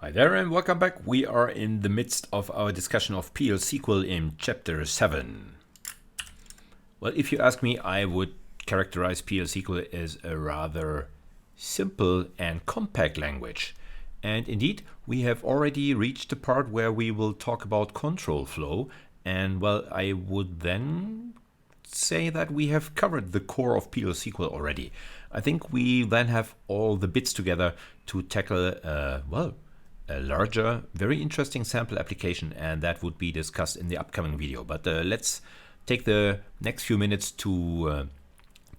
Hi there and welcome back. We are in the midst of our discussion of PL/SQL in Chapter 7. Well, if you ask me, I would characterize PL/SQL as a rather simple and compact language. And indeed, we have already reached the part where we will talk about control flow. And well, I would then say that we have covered the core of PL/SQL already. I think we then have all the bits together to tackle, a larger, very interesting sample application, and that would be discussed in the upcoming video. But let's take the next few minutes to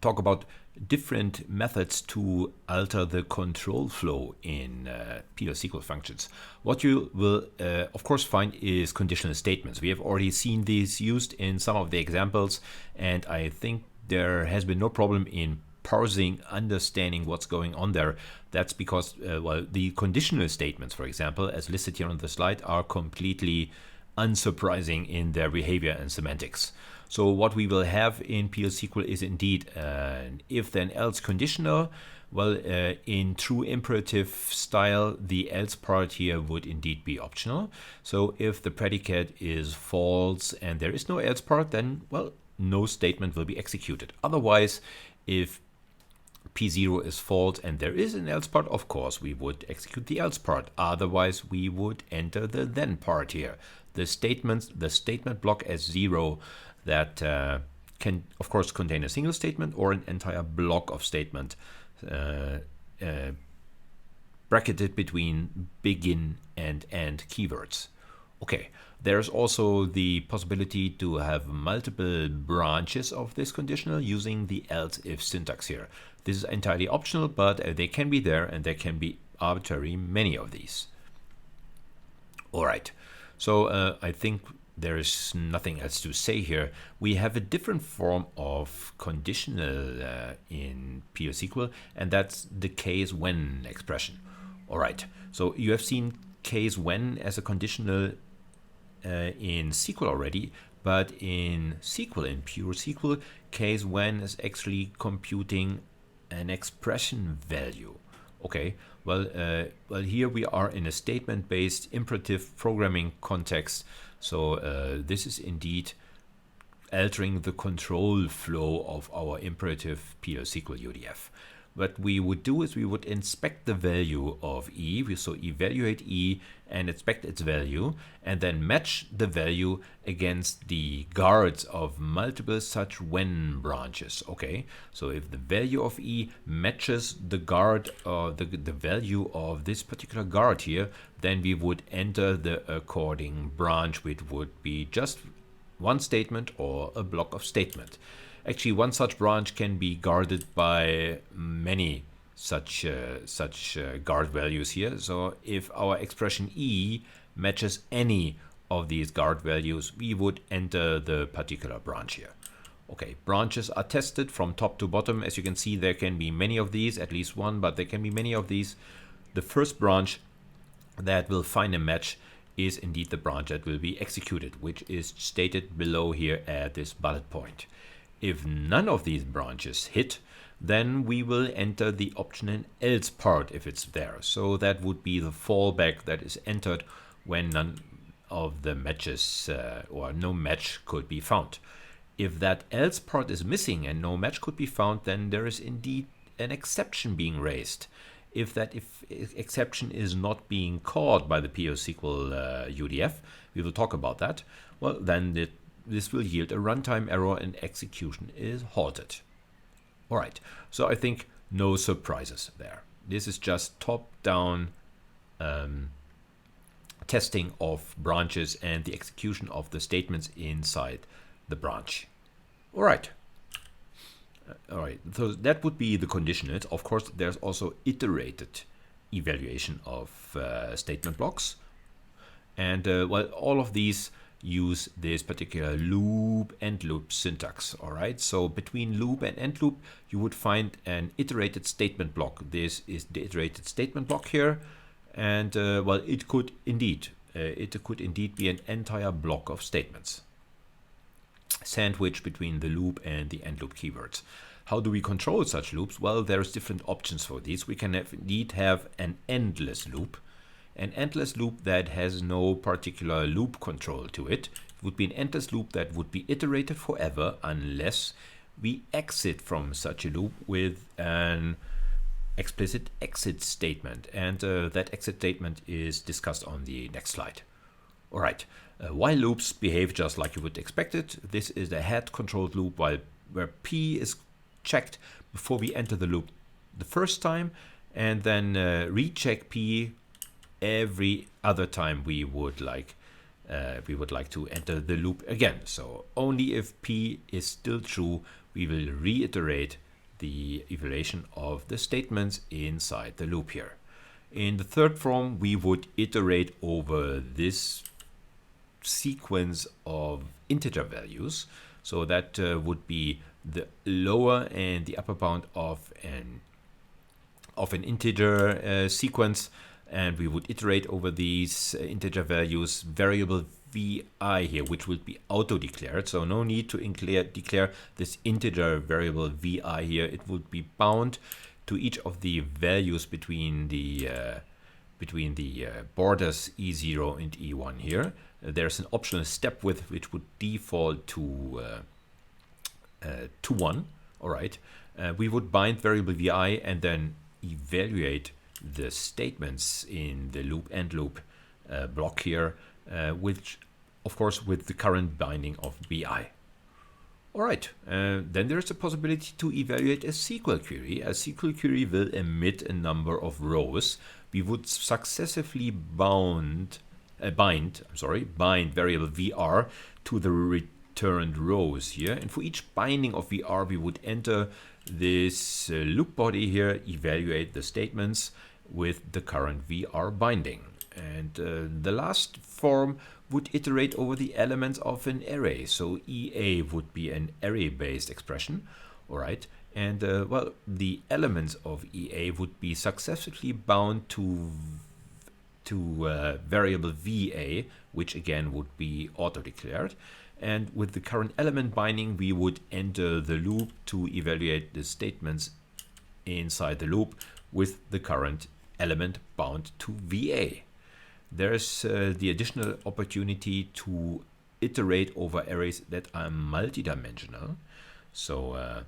talk about different methods to alter the control flow in PL/SQL functions. What you will, of course, find is conditional statements. We have already seen these used in some of the examples, and I think there has been no problem in parsing, understanding what's going on there. That's because, the conditional statements, for example, as listed here on the slide, are completely unsurprising in their behavior and semantics. So what we will have in PL/SQL is indeed an if-then-else conditional. Well, in true imperative style, the else part here would indeed be optional. So if the predicate is false and there is no else part, then, well, no statement will be executed. Otherwise, if P0 is false and there is an else part, of course, we would execute the else part. Otherwise, we would enter the then part here. The statement block as 0 that can, of course, contain a single statement or an entire block of statement bracketed between begin and end keywords. Okay, there's also the possibility to have multiple branches of this conditional using the else-if syntax here. This is entirely optional, but they can be there, and there can be arbitrary many of these. All right, so I think there is nothing else to say here. We have a different form of conditional in PL/SQL, and that's the case when expression. All right, so you have seen case when as a conditional in SQL already, but in SQL, in pure SQL, case when is actually computing an expression value. Okay, well, here we are in a statement-based imperative programming context. So this is indeed altering the control flow of our imperative PL/SQL UDF. What we would do is we would inspect the value of E, so evaluate E and inspect its value, and then match the value against the guards of multiple such when branches. Okay, so if the value of E matches the guard or the value of this particular guard here, then we would enter the according branch, which would be just one statement or a block of statement. Actually, one such branch can be guarded by many such guard values here. So if our expression E matches any of these guard values, we would enter the particular branch here. Okay, branches are tested from top to bottom. As you can see, there can be many of these, at least one, but there can be many of these. The first branch that will find a match is indeed the branch that will be executed, which is stated below here at this bullet point. If none of these branches hit, then we will enter the option and else part if it's there. So that would be the fallback that is entered when none of the matches or no match could be found. If that else part is missing and no match could be found, then there is indeed an exception being raised. If exception is not being called by the PL/SQL UDF, we will talk about that, well, then this will yield a runtime error and execution is halted. All right, so I think no surprises there. This is just top-down testing of branches and the execution of the statements inside the branch. All right. So that would be the conditionals. Of course, there's also iterated evaluation of statement blocks. And all of these use this particular loop end loop syntax. All right, so between loop and end loop, you would find an iterated statement block. This is the iterated statement block here, and it could indeed be an entire block of statements sandwiched between the loop and the end loop keywords. How do we control such loops? Well, there's different options for these. We can indeed have an endless loop, An endless loop that has no particular loop control to it. It would be an endless loop that would be iterated forever unless we exit from such a loop with an explicit exit statement. And that exit statement is discussed on the next slide. All right, while loops behave just like you would expect it, this is a head-controlled loop where P is checked before we enter the loop the first time, and then recheck P every other time we would like to enter the loop again. So only if P is still true, we will reiterate the evaluation of the statements inside the loop here. In the third form, we would iterate over this sequence of integer values. So that would be the lower and the upper bound of an integer sequence, and we would iterate over these integer values variable vi here, which would be auto-declared. So no need to declare this integer variable vi here. It would be bound to each of the values between the borders E0 and E1 here. There's an optional step width which would default to 1. All right, we would bind variable vi and then evaluate the statements in the loop and loop block here, which of course with the current binding of bi. All right, then there's a possibility to evaluate a SQL query. A SQL query will emit a number of rows. We would successively bind variable vr to the returned rows here, and for each binding of vr we would enter this loop body here, evaluate the statements with the current vr binding. And the last form would iterate over the elements of an array. So EA would be an array-based expression, all right, and well, the elements of EA would be successively bound to variable VA, which again would be auto-declared. And with the current element binding, we would enter the loop to evaluate the statements inside the loop with the current element bound to VA. There's the additional opportunity to iterate over arrays that are multidimensional. So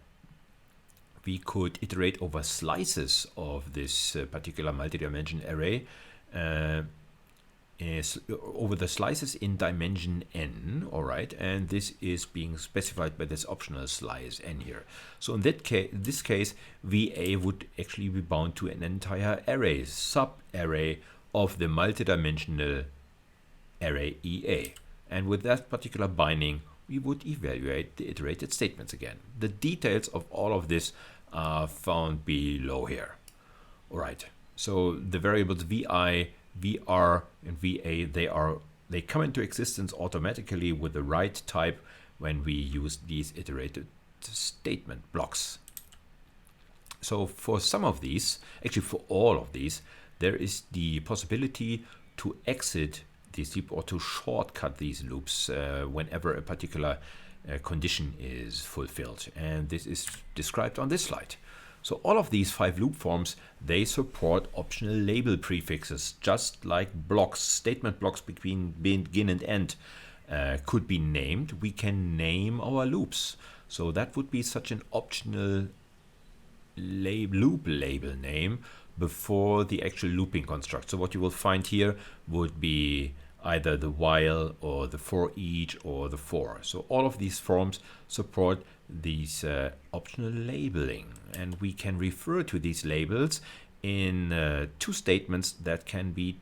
we could iterate over slices of this particular multidimensional array, over the slices in dimension n, all right, and this is being specified by this optional slice n here. So in this case, VA would actually be bound to an entire array, sub-array of the multidimensional array EA. And with that particular binding, we would evaluate the iterated statements again. The details of all of this are found below here. All right, so the variables VI, VR, and VA, they come into existence automatically with the right type when we use these iterated statement blocks. So for some of these, actually for all of these, there is the possibility to exit this loop or to shortcut these loops whenever a particular condition is fulfilled. And this is described on this slide. So all of these 5 loop forms, they support optional label prefixes, just like blocks, statement blocks between begin and end could be named. We can name our loops. So that would be such an optional loop label name before the actual looping construct. So what you will find here would be either the while or the for each or the for. So all of these forms support these optional labeling, and we can refer to these labels in 2 statements that can be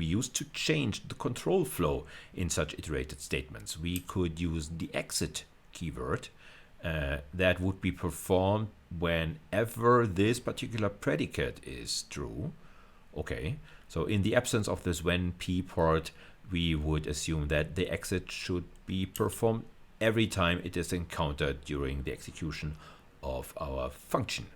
used to change the control flow in such iterated statements. We could use the exit keyword that would be performed whenever this particular predicate is true. Okay, so in the absence of this when p part, we would assume that the exit should be performed every time it is encountered during the execution of our function.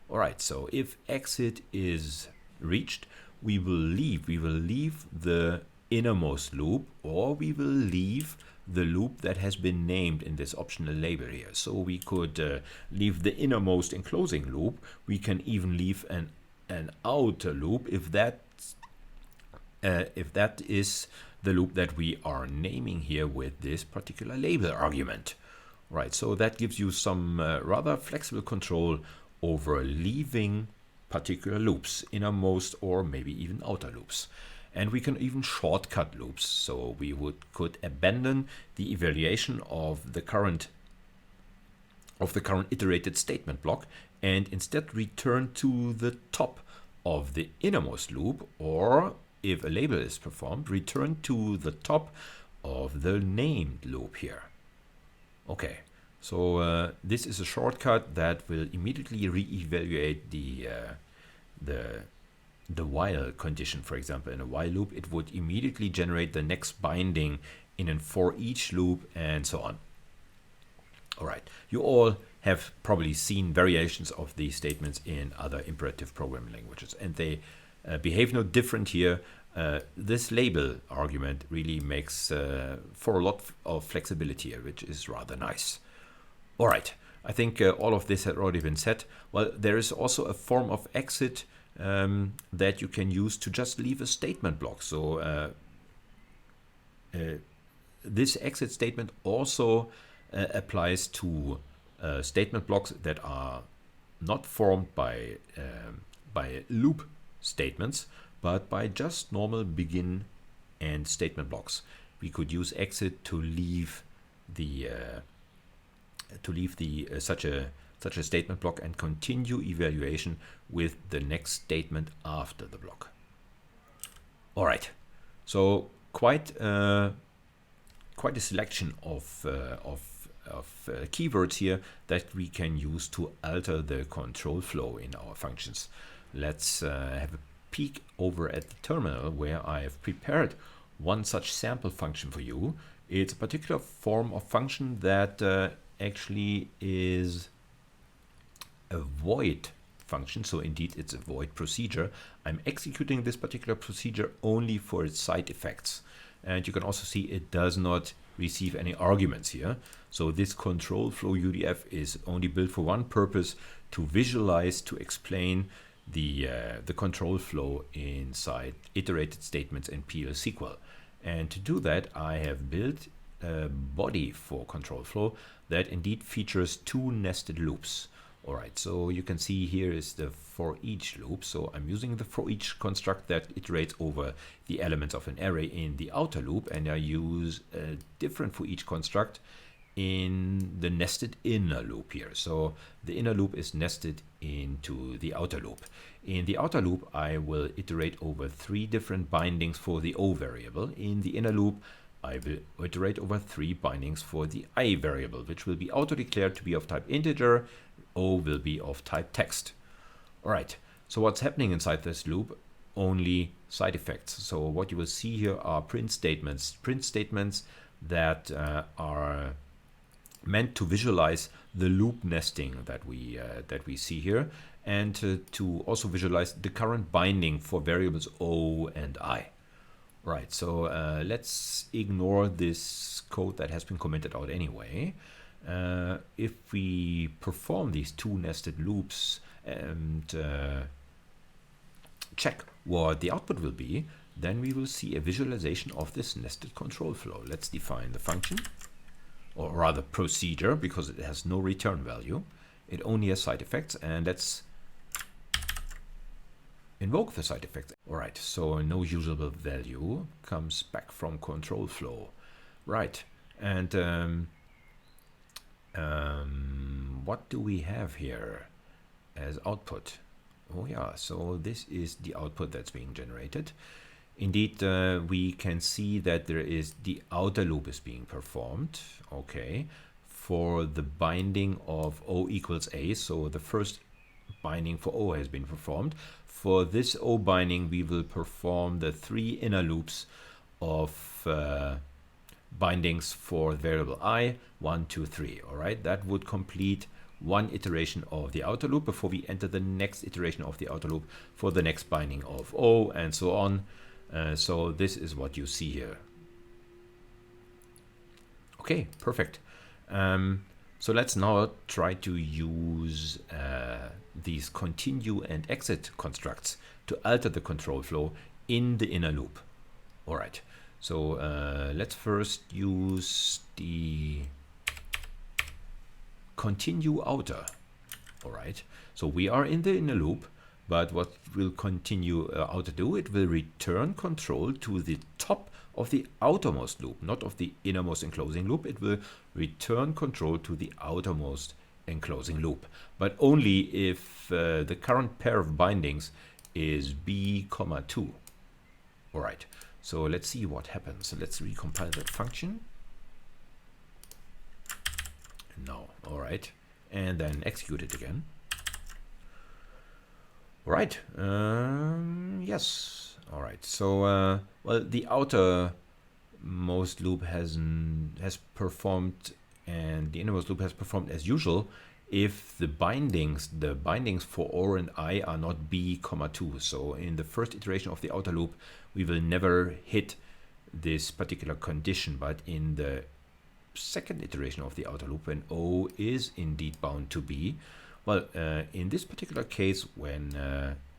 All right, so if exit is reached, we will leave the innermost loop, or we will leave the loop that has been named in this optional label here. So we could leave the innermost enclosing loop. We can even leave an outer loop if that if that is the loop that we are naming here with this particular label argument. Right, so that gives you some rather flexible control over leaving particular loops, innermost or maybe even outer loops. And we can even shortcut loops. So we could abandon the evaluation of the current iterated statement block and instead return to the top of the innermost loop, or if a label is performed, return to the top of the named loop here. Okay, so this is a shortcut that will immediately re-evaluate the while condition. For example, in a while loop, it would immediately generate the next binding in a for each loop and so on. All right, you all have probably seen variations of these statements in other imperative programming languages, and they behave no different here. This label argument really makes for a lot of flexibility here, which is rather nice. All right, I think all of this had already been said. Well, there is also a form of exit that you can use to just leave a statement block. So this exit statement also applies to statement blocks that are not formed by loop statements, but by just normal begin and statement blocks. We could use exit to leave such a statement block and continue evaluation with the next statement after the block. All right, so quite a selection of keywords here that we can use to alter the control flow in our functions. Let's have a peek over at the terminal where I have prepared one such sample function for you. It's a particular form of function that actually is a void function. So indeed it's a void procedure. I'm executing this particular procedure only for its side effects. And you can also see it does not receive any arguments here. So this control flow UDF is only built for one purpose: to visualize, to explain the control flow inside iterated statements and PL SQL. And to do that, I have built a body for control flow that indeed features two nested loops. All right, so you can see here is the for each loop. So I'm using the for each construct that iterates over the elements of an array in the outer loop, and I use a different for each construct in the nested inner loop here. So the inner loop is nested into the outer loop. In the outer loop, I will iterate over three different bindings for the O variable. In the inner loop, I will iterate over three bindings for the I variable, which will be auto-declared to be of type integer. O will be of type text. All right, so what's happening inside this loop? Only side effects. So what you will see here are print statements that are meant to visualize the loop nesting that we see here, and to also visualize the current binding for variables O and I. Right, so let's ignore this code that has been commented out anyway. If we perform these two nested loops and check what the output will be, then we will see a visualization of this nested control flow. Let's define the function, or rather procedure, because it has no return value. It only has side effects, and let's invoke the side effects. All right, so no usable value comes back from control flow. Right, and what do we have here as output? Oh yeah, so this is the output that's being generated. Indeed, we can see that there is the outer loop is being performed. Okay, for the binding of O equals A. So the first binding for O has been performed. For this O binding, we will perform the three inner loops of bindings for variable I, 1, 2, 3. All right, that would complete one iteration of the outer loop before we enter the next iteration of the outer loop for the next binding of O, and so on. So this is what you see here. Okay, perfect. So let's now try to use these continue and exit constructs to alter the control flow in the inner loop. All right. So let's first use the continue outer. All right. So we are in the inner loop, but what will continue outer do? It will return control to the top of the outermost loop, not of the innermost enclosing loop. It will return control to the outermost enclosing loop, but only if the current pair of bindings is b, 2. All right. So let's see what happens. Let's recompile that function. No. All right. And then execute it again. All right. Yes. All right. So, well, the outermost loop has performed, and the innermost loop has performed as usual. If the bindings for or and I are not b, 2. So in the first iteration of the outer loop, we will never hit this particular condition, but in the second iteration of the outer loop, when o is indeed bound to b, well, in this particular case, when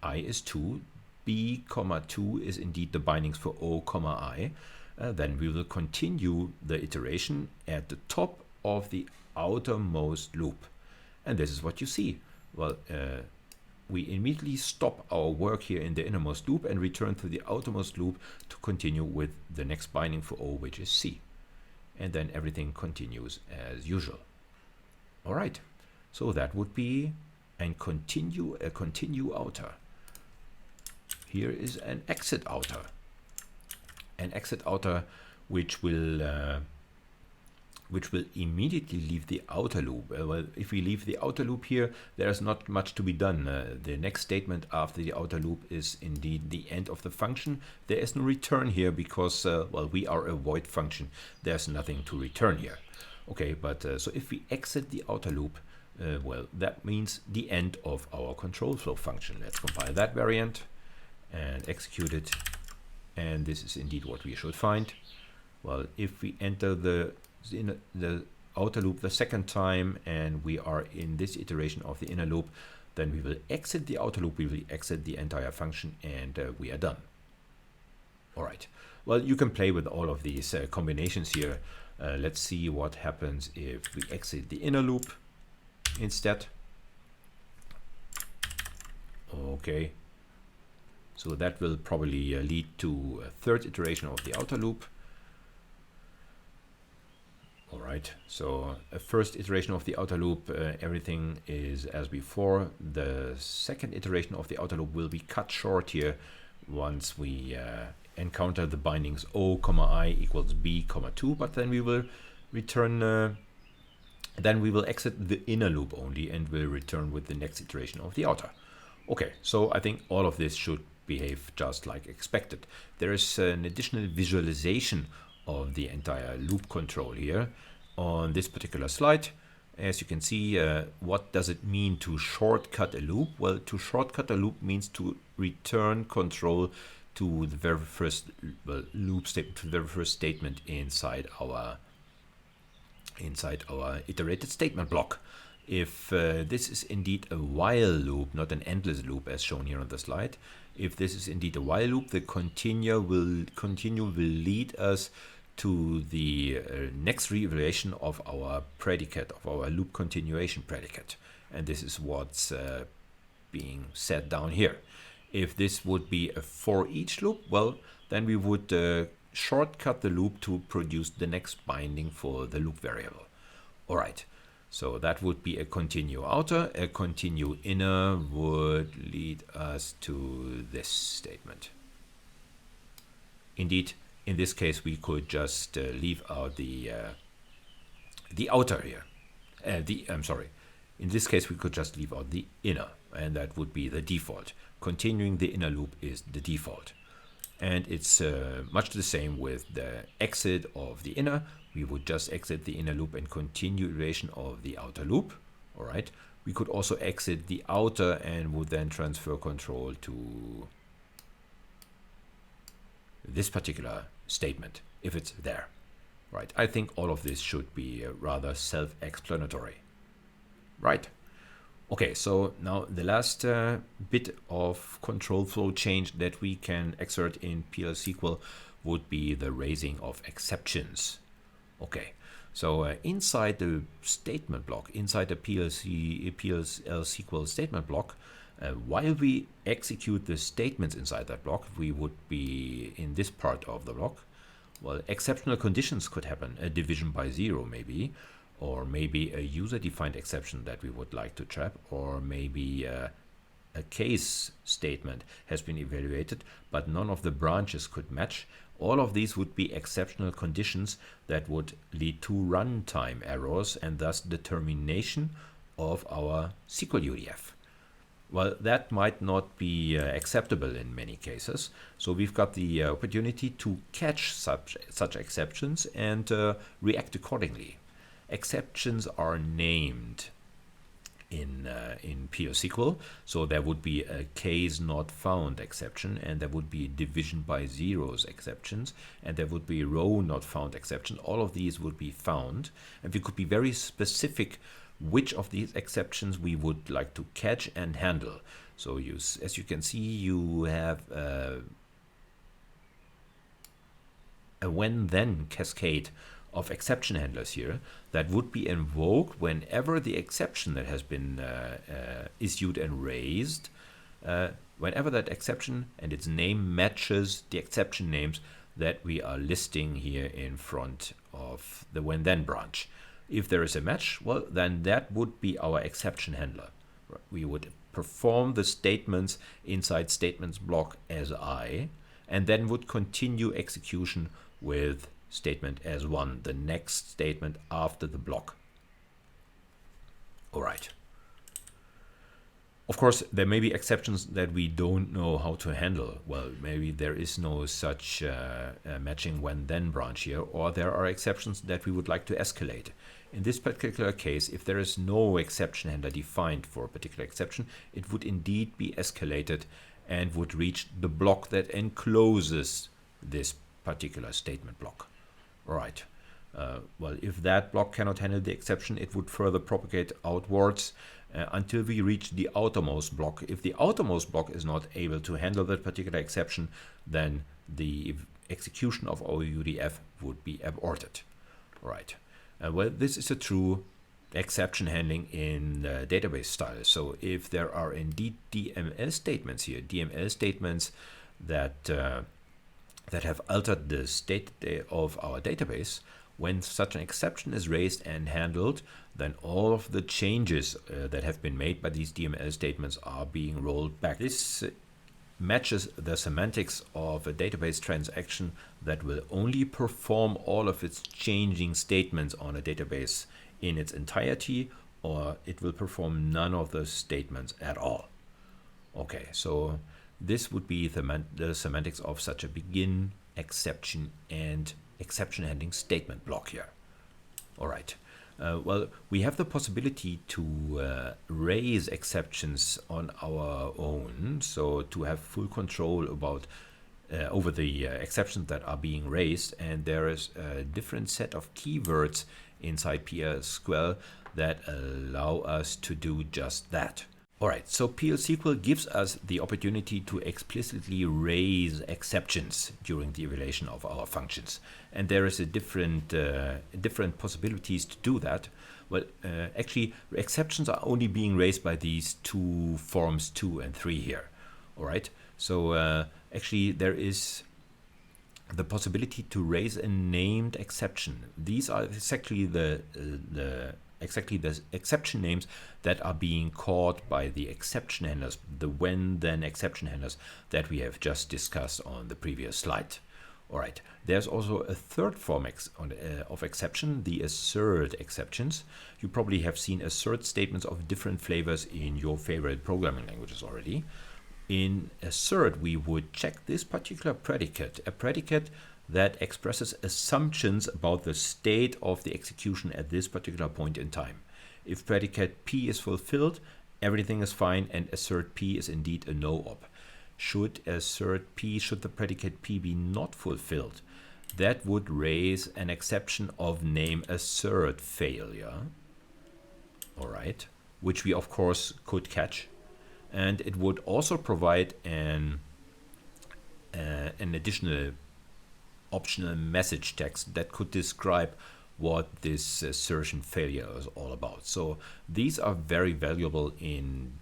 I is 2, b, 2 is indeed the bindings for o, I, then we will continue the iteration at the top of the outermost loop. And this is what you see. Well, we immediately stop our work here in the innermost loop and return to the outermost loop to continue with the next binding for O, which is C. And then everything continues as usual. All right. So that would be a continue outer. Here is an exit outer. An exit outer which will immediately leave the outer loop. Well, if we leave the outer loop here, there's not much to be done. The next statement after the outer loop is indeed the end of the function. There is no return here because, well, we are a void function. There's nothing to return here. Okay, but so if we exit the outer loop, well, that means the end of our control flow function. Let's compile that variant and execute it. And this is indeed what we should find. Well, if we enter the outer loop the second time and we are in this iteration of the inner loop, then we will exit the outer loop, we will exit the entire function, and we are done. All right. Well, you can play with all of these combinations here. Let's see what happens if we exit the inner loop instead. Okay. So that will probably lead to a third iteration of the outer loop. All right, so a first iteration of the outer loop, everything is as before. The second iteration of the outer loop will be cut short here once we encounter the bindings O, I equals B, 2, but then we will return, then we will exit the inner loop only and will return with the next iteration of the outer. Okay, so I think all of this should behave just like expected. There is an additional visualization of the entire loop control here on this particular slide. As you can see, what does it mean to shortcut a loop? Well, to shortcut a loop means to return control to the very first loop statement, to the very first statement inside our iterated statement block. If this is indeed a while loop, not an endless loop as shown here on the slide, if this is indeed a while loop, the continue will lead us to the next reevaluation of our predicate, of our loop continuation predicate. And this is what's being set down here. If this would be a for each loop, well, then we would shortcut the loop to produce the next binding for the loop variable. All right, so that would be a continue outer. A continue inner would lead us to this statement. Indeed, in this case, we could just leave out the outer here. I'm sorry. In this case, we could just leave out the inner, and that would be the default. Continuing the inner loop is the default. And it's much the same with the exit of the inner. We would just exit the inner loop and continue iteration of the outer loop. All right. We could also exit the outer and would then transfer control to this particular statement if it's there. Right. I think all of this should be rather self-explanatory. Right. Okay, so now the last bit of control flow change that we can exert in PL/SQL would be the raising of exceptions. Okay, so inside the statement block, inside the PL/SQL statement block, while we execute the statements inside that block, we would be in this part of the block. Well, exceptional conditions could happen, a division by 0 maybe, or maybe a user-defined exception that we would like to trap, or maybe a case statement has been evaluated, but none of the branches could match. All of these would be exceptional conditions that would lead to runtime errors and thus the termination of our SQL UDF. Well, that might not be acceptable in many cases. So we've got the opportunity to catch such exceptions and react accordingly. Exceptions are named in PL/SQL. So there would be a case not found exception, and there would be division by zeros exceptions, and there would be row not found exception. All of these would be found, and we could be very specific which of these exceptions we would like to catch and handle. So as you can see, you have a when-then cascade of exception handlers here that would be invoked whenever the exception that has been issued and raised, whenever that exception and its name matches the exception names that we are listing here in front of the when-then branch. If there is a match, well, then that would be our exception handler. We would perform the statements inside statements block as I, and then would continue execution with statement as 1, the next statement after the block. All right. Of course, there may be exceptions that we don't know how to handle. Well, maybe there is no such matching when-then branch here, or there are exceptions that we would like to escalate. In this particular case, if there is no exception handler defined for a particular exception, it would indeed be escalated and would reach the block that encloses this particular statement block. All right. Well, if that block cannot handle the exception, it would further propagate outwards until we reach the outermost block. If the outermost block is not able to handle that particular exception, then the execution of our UDF would be aborted. All right. Well, this is a true exception handling in database style. So if there are indeed DML statements here, DML statements that have altered the state of our database, when such an exception is raised and handled, then all of the changes that have been made by these DML statements are being rolled back. This matches the semantics of a database transaction that will only perform all of its changing statements on a database in its entirety, or it will perform none of those statements at all. Okay, so this would be the semantics of such a begin, exception, and exception handling statement block here. All right. Well, we have the possibility to raise exceptions on our own, so to have full control about over the exceptions that are being raised, and there is a different set of keywords inside PL/SQL that allow us to do just that. All right, so PL/SQL gives us the opportunity to explicitly raise exceptions during the evaluation of our functions, and there is a different possibilities to do that. Well, actually, exceptions are only being raised by these two forms 2 and 3 here. All right, so actually there is the possibility to raise a named exception. These are exactly the exception names that are being caught by the exception handlers, the when-then exception handlers that we have just discussed on the previous slide. All right, there's also a third form of exception, the assert exceptions. You probably have seen assert statements of different flavors in your favorite programming languages already. In assert, we would check this particular predicate, a predicate that expresses assumptions about the state of the execution at this particular point in time. If predicate P is fulfilled, everything is fine, and assert P is indeed a no-op. Should the predicate P be not fulfilled, that would raise an exception of name assert failure. All right. which we of course could catch. And it would also provide an additional optional message text that could describe what this assertion failure is all about. So these are very valuable in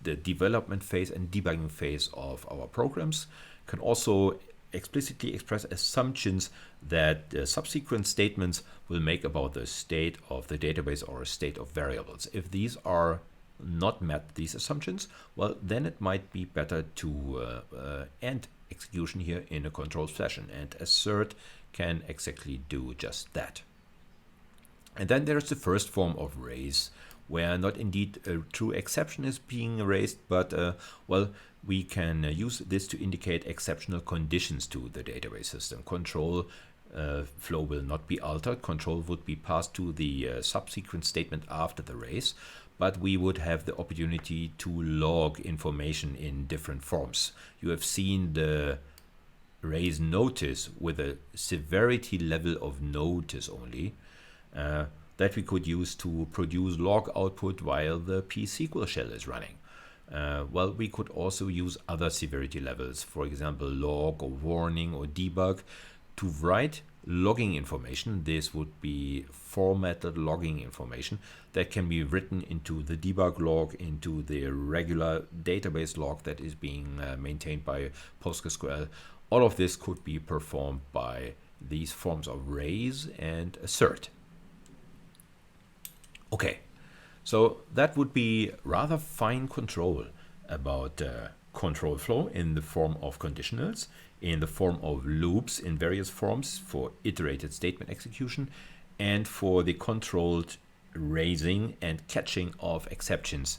the development phase and debugging phase of our programs. Can also explicitly express assumptions that subsequent statements will make about the state of the database or a state of variables. If these are not met, these assumptions, well, then it might be better to end execution here in a controlled fashion, and assert can exactly do just that. And then there's the first form of raise, where not indeed a true exception is being raised, but well, we can use this to indicate exceptional conditions to the database system. Control flow will not be altered. Control would be passed to the subsequent statement after the raise, but we would have the opportunity to log information in different forms. You have seen the raise notice with a severity level of notice only that we could use to produce log output while the pSQL shell is running. Well, we could also use other severity levels, for example, log or warning or debug, to write logging information. This would be formatted logging information that can be written into the debug log, into the regular database log that is being maintained by PostgreSQL. All of this could be performed by these forms of raise and assert. Okay, so that would be rather fine control about control flow in the form of conditionals, in the form of loops in various forms for iterated statement execution, and for the controlled raising and catching of exceptions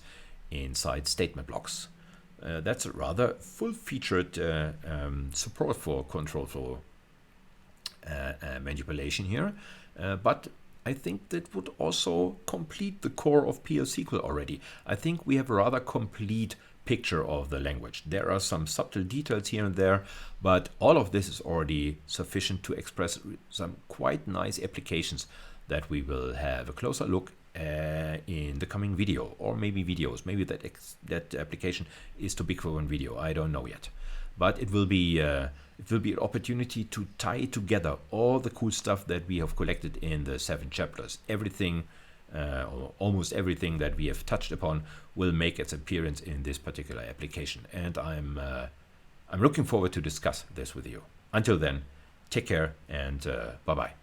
inside statement blocks. That's a rather full-featured support for control flow manipulation here, but I think that would also complete the core of PL/SQL already. I think we have a rather complete picture of the language. There are some subtle details here and there, but all of this is already sufficient to express some quite nice applications that we will have a closer look in the coming video, or maybe videos. Maybe that application is too big for one video. I don't know yet, but it will be an opportunity to tie together all the cool stuff that we have collected in the 7 chapters. Everything, or almost everything that we have touched upon, will make its appearance in this particular application, and I'm looking forward to discuss this with you. Until then, take care and bye bye.